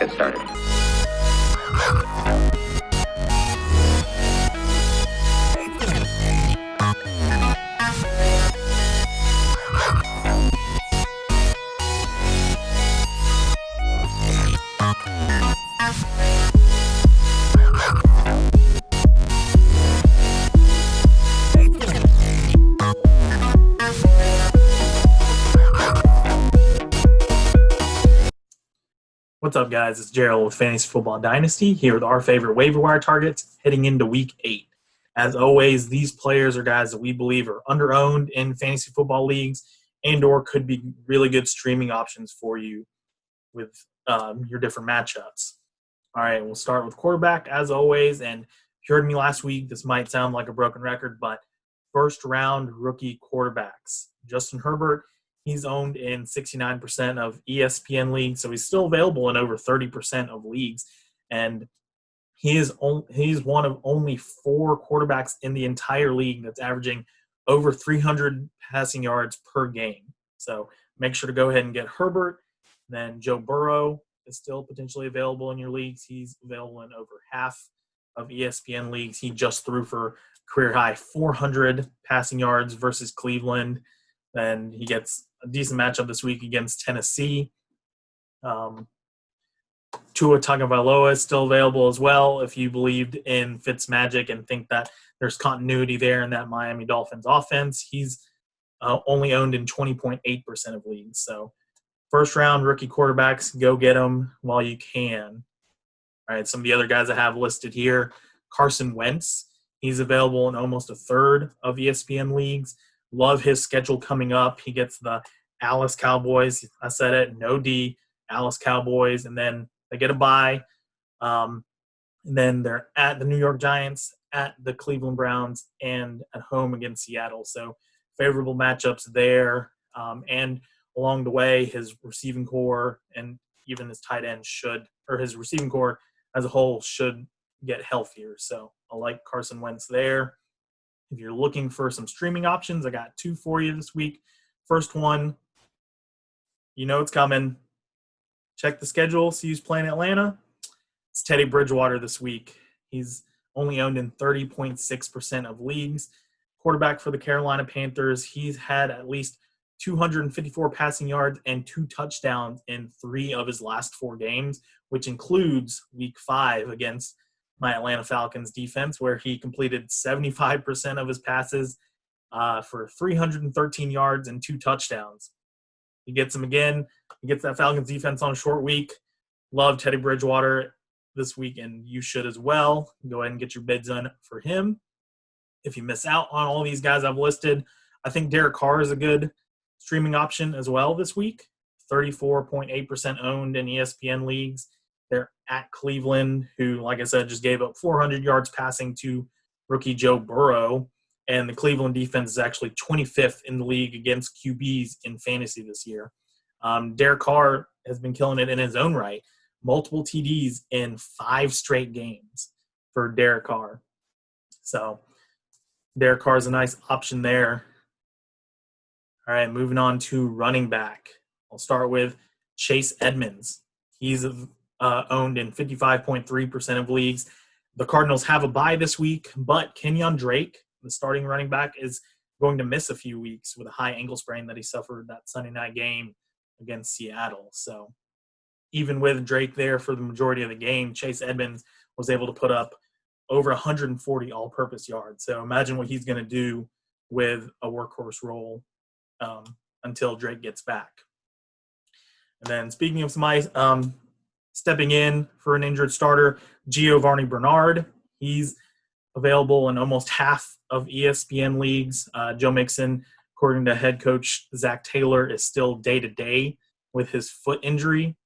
get started. What's up, guys? It's Jerel with Fantasy Football Dynasty, here with our favorite waiver wire targets heading into Week 8. As always, these players are guys that we believe are under-owned in fantasy football leagues and or could be really good streaming options for you with your different matchups. All right, we'll start with quarterback, as always. And if you heard me last week, this might sound like a broken record, but first-round rookie quarterbacks. Justin Herbert, he's owned in 69% of ESPN leagues, so he's still available in over 30% of leagues. And he's one of only 4 quarterbacks in the entire league that's averaging over 300 passing yards per game. So make sure to go ahead and get Herbert. Then Joe Burrow is still potentially available in your leagues. He's available in over half of ESPN leagues. He just threw for career-high 400 passing yards versus Cleveland. And he gets a decent matchup this week against Tennessee. Tua Tagovailoa is still available as well if you believed in Fitzmagic and think that there's continuity there in that Miami Dolphins offense. He's only owned in 20.8% of leagues. So first-round rookie quarterbacks, go get them while you can. All right, some of the other guys I have listed here, Carson Wentz. He's available in almost a third of ESPN leagues. Love his schedule coming up. He gets the Dallas Cowboys. I said it, no D, Dallas Cowboys, and then they get a bye. And then they're at the New York Giants, at the Cleveland Browns, and at home against Seattle. So favorable matchups there. And along the way, his receiving core and even his tight end his receiving core as a whole should get healthier. So I like Carson Wentz there. If you're looking for some streaming options, I got 2 for you this week. First one, you know it's coming. Check the schedule. See who's playing Atlanta. It's Teddy Bridgewater this week. He's only owned in 30.6% of leagues. Quarterback for the Carolina Panthers. He's had at least 254 passing yards and 2 touchdowns in 3 of his last 4 games, which includes Week 5 against my Atlanta Falcons defense, where he completed 75% of his passes for 313 yards and 2 touchdowns. He gets them again. He gets that Falcons defense on a short week. Love Teddy Bridgewater this week, and you should as well. Go ahead and get your bids on for him. If you miss out on all these guys I've listed, I think Derek Carr is a good streaming option as well this week. 34.8% owned in ESPN leagues. They're at Cleveland, who, like I said, just gave up 400 yards passing to rookie Joe Burrow. And the Cleveland defense is actually 25th in the league against QBs in fantasy this year. Derek Carr has been killing it in his own right. Multiple TDs in 5 straight games for Derek Carr. So Derek Carr is a nice option there. All right, moving on to running back. I'll start with Chase Edmonds. He's owned in 55.3% of leagues. The Cardinals have a bye this week, but Kenyon Drake, the starting running back, is going to miss a few weeks with a high ankle sprain that he suffered that Sunday night game against Seattle. So even with Drake there for the majority of the game, Chase Edmonds was able to put up over 140 all-purpose yards. So imagine what he's going to do with a workhorse role until Drake gets back. And then speaking of some stepping in for an injured starter, Giovanni Bernard. He's available in almost half of ESPN leagues. Joe Mixon, according to head coach Zach Taylor, is still day-to-day with his foot injury.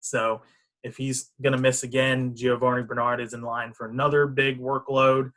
So if he's going to miss again, Giovanni Bernard is in line for another big workload.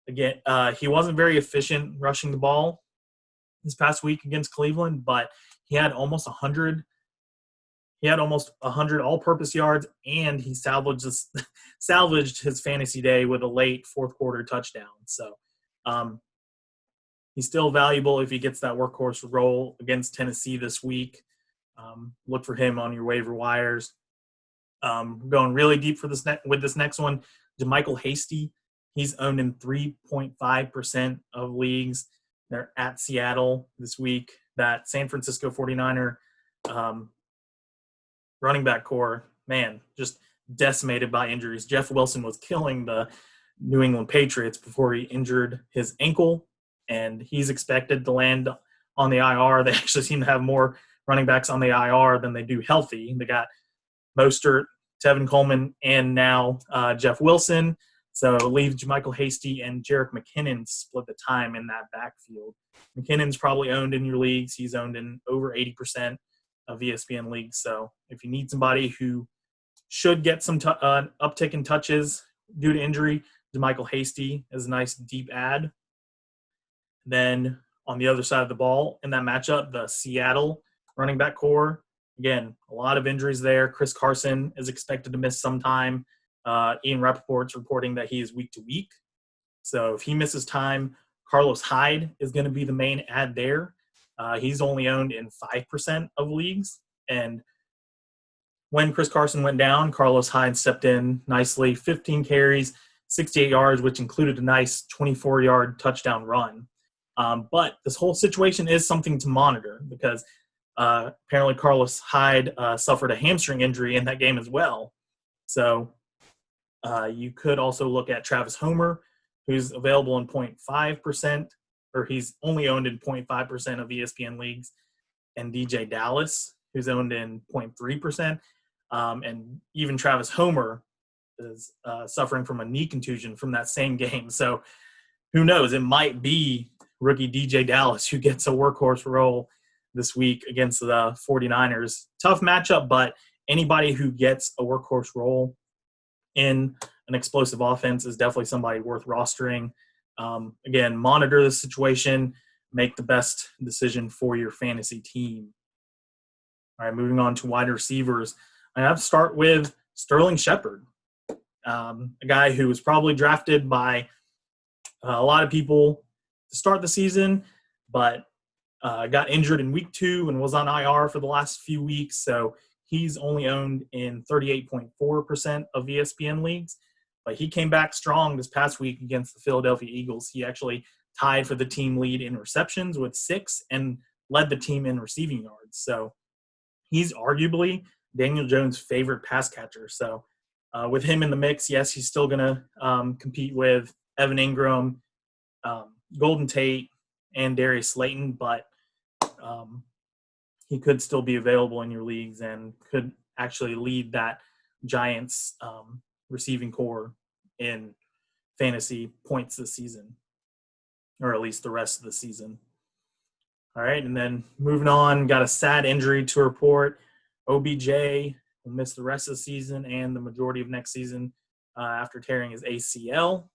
Again, he wasn't very efficient rushing the ball this past week against Cleveland, but he had almost 100 all-purpose yards, and he salvaged his fantasy day with a late fourth-quarter touchdown. So he's still valuable if he gets that workhorse role against Tennessee this week. Look for him on your waiver wires. Going really deep for with this next one, JaMychal Hasty. He's owned in 3.5% of leagues. They're at Seattle this week. That San Francisco 49er running back core, man, just decimated by injuries. Jeff Wilson was killing the New England Patriots before he injured his ankle, and he's expected to land on the IR. They actually seem to have more running backs on the IR than they do healthy. They got Mostert, Tevin Coleman, and now Jeff Wilson. So leave JaMychal Hasty and Jerick McKinnon split the time in that backfield. McKinnon's probably owned in your leagues. He's owned in over 80% of ESPN leagues. So if you need somebody who should get some uptick in touches due to injury, JaMychal Hasty is a nice deep add. Then on the other side of the ball in that matchup, the Seattle running back core, again, a lot of injuries there. Chris Carson is expected to miss some time. Ian Rappaport's reporting that he is week to week. So if he misses time, Carlos Hyde is going to be the main add there. He's only owned in 5% of leagues. And when Chris Carson went down, Carlos Hyde stepped in nicely, 15 carries, 68 yards, which included a nice 24-yard touchdown run. But this whole situation is something to monitor because apparently Carlos Hyde suffered a hamstring injury in that game as well. So you could also look at Travis Homer, who's available in 0.5%, or he's only owned in 0.5% of ESPN leagues, and DJ Dallas, who's owned in 0.3%. And even Travis Homer is suffering from a knee contusion from that same game. So who knows? It might be rookie DJ Dallas who gets a workhorse role this week against the 49ers. Tough matchup, but anybody who gets a workhorse role in an explosive offense is definitely somebody worth rostering. Again, monitor the situation, make the best decision for your fantasy team. All right, moving on to wide receivers. I have to start with Sterling Shepard, a guy who was probably drafted by a lot of people to start the season, but got injured in week 2 and was on IR for the last few weeks. So he's only owned in 38.4% of ESPN leagues. But he came back strong this past week against the Philadelphia Eagles. He actually tied for the team lead in receptions with 6 and led the team in receiving yards. So he's arguably Daniel Jones' favorite pass catcher. So with him in the mix, yes, he's still going to compete with Evan Ingram, Golden Tate, and Darius Slayton, but he could still be available in your leagues and could actually lead that Giants receiving core in fantasy points this season, or at least the rest of the season. All right, and then moving on, got a sad injury to report. OBJ will miss the rest of the season and the majority of next season after tearing his ACL.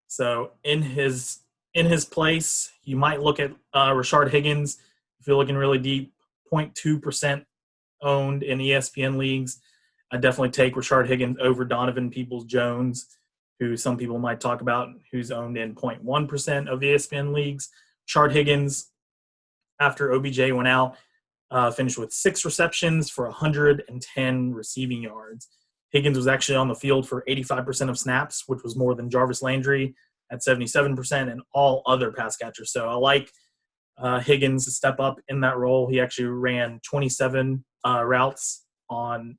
So in his place, you might look at Rashard Higgins if you're looking really deep, 0.2% owned in ESPN leagues. I definitely take Rashard Higgins over Donovan Peoples-Jones, who some people might talk about, who's owned in 0.1% of ESPN leagues. Rashard Higgins, after OBJ went out, finished with 6 receptions for 110 receiving yards. Higgins was actually on the field for 85% of snaps, which was more than Jarvis Landry at 77% and all other pass catchers. So I like Higgins to step up in that role. He actually ran 27 routes on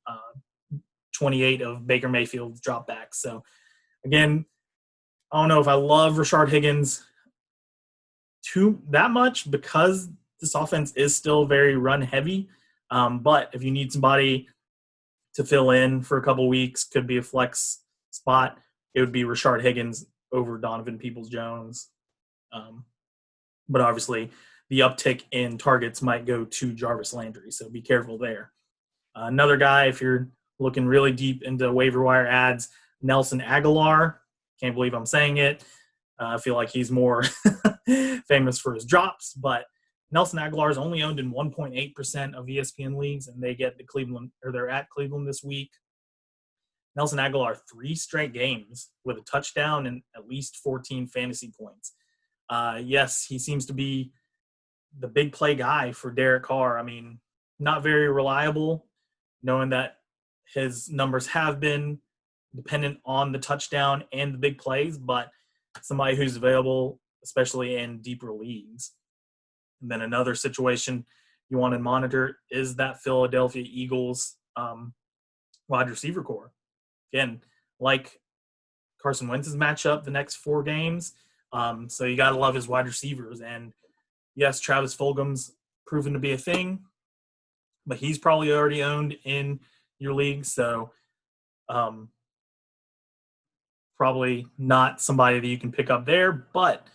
28 of Baker Mayfield's dropbacks. So, again, I don't know if I love Rashard Higgins that much because this offense is still very run-heavy. But if you need somebody to fill in for a couple weeks, could be a flex spot, it would be Rashard Higgins over Donovan Peoples-Jones. But obviously, the uptick in targets might go to Jarvis Landry, so be careful there. Another guy, if you're looking really deep into waiver wire ads, Nelson Aguilar. Can't believe I'm saying it. I feel like he's more famous for his drops, but Nelson Aguilar is only owned in 1.8% of ESPN leagues, and they're at Cleveland this week. Nelson Aguilar, 3 straight games with a touchdown and at least 14 fantasy points. Yes, he seems to be the big play guy for Derek Carr. I mean, not very reliable, knowing that his numbers have been dependent on the touchdown and the big plays, but somebody who's available, especially in deeper leagues. And then another situation you want to monitor is that Philadelphia Eagles wide receiver core. Again, like Carson Wentz's matchup the next 4 games. So you got to love his wide receivers. And yes, Travis Fulgham's proven to be a thing, but he's probably already owned in your league. So probably not somebody that you can pick up there, but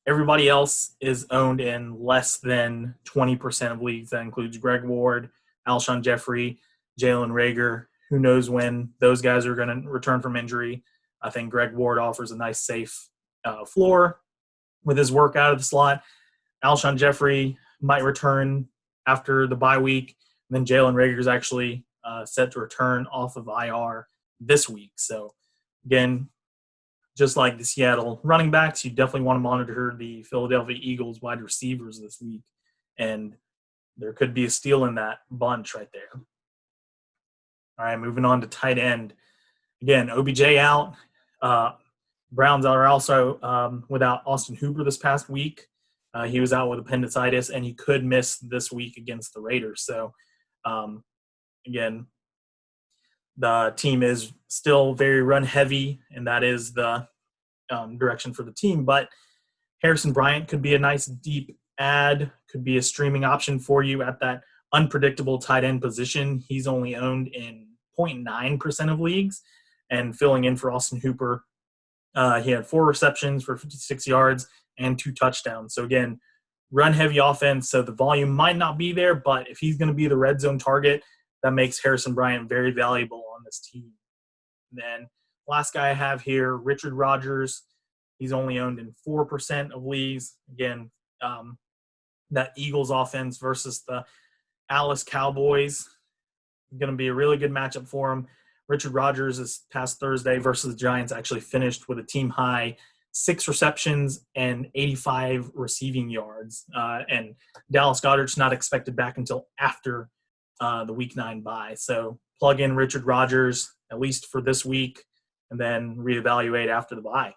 everybody else is owned in less than 20% of leagues. That includes Greg Ward, Alshon Jeffrey, Jalen Reagor. Who knows when those guys are going to return from injury. I think Greg Ward offers a nice, safe floor with his work out of the slot. Alshon Jeffrey might return after the bye week. And then Jalen Reagor is actually set to return off of IR this week. So, again, just like the Seattle running backs, you definitely want to monitor the Philadelphia Eagles wide receivers this week. And there could be a steal in that bunch right there. All right, moving on to tight end. Again, OBJ out. Browns are also without Austin Hooper this past week. He was out with appendicitis, and he could miss this week against the Raiders. So, again, the team is still very run-heavy, and that is the direction for the team. But Harrison Bryant could be a nice deep add, could be a streaming option for you at that unpredictable tight end position. He's only owned in 0.9% of leagues, and filling in for Austin Hooper. He had 4 receptions for 56 yards and 2 touchdowns. So, again, run-heavy offense, so the volume might not be there, but if he's going to be the red zone target, that makes Harrison Bryant very valuable on this team. And then last guy I have here, Richard Rodgers. He's only owned in 4% of leagues. Again, that Eagles offense versus the Dallas Cowboys going to be a really good matchup for him. Richard Rodgers this past Thursday versus the Giants actually finished with a team-high 6 receptions and 85 receiving yards. And Dallas Goedert's not expected back until after the Week 9 bye. So plug in Richard Rodgers, at least for this week, and then reevaluate after the bye.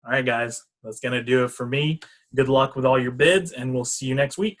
All right, guys, that's going to do it for me. Good luck with all your bids, and we'll see you next week.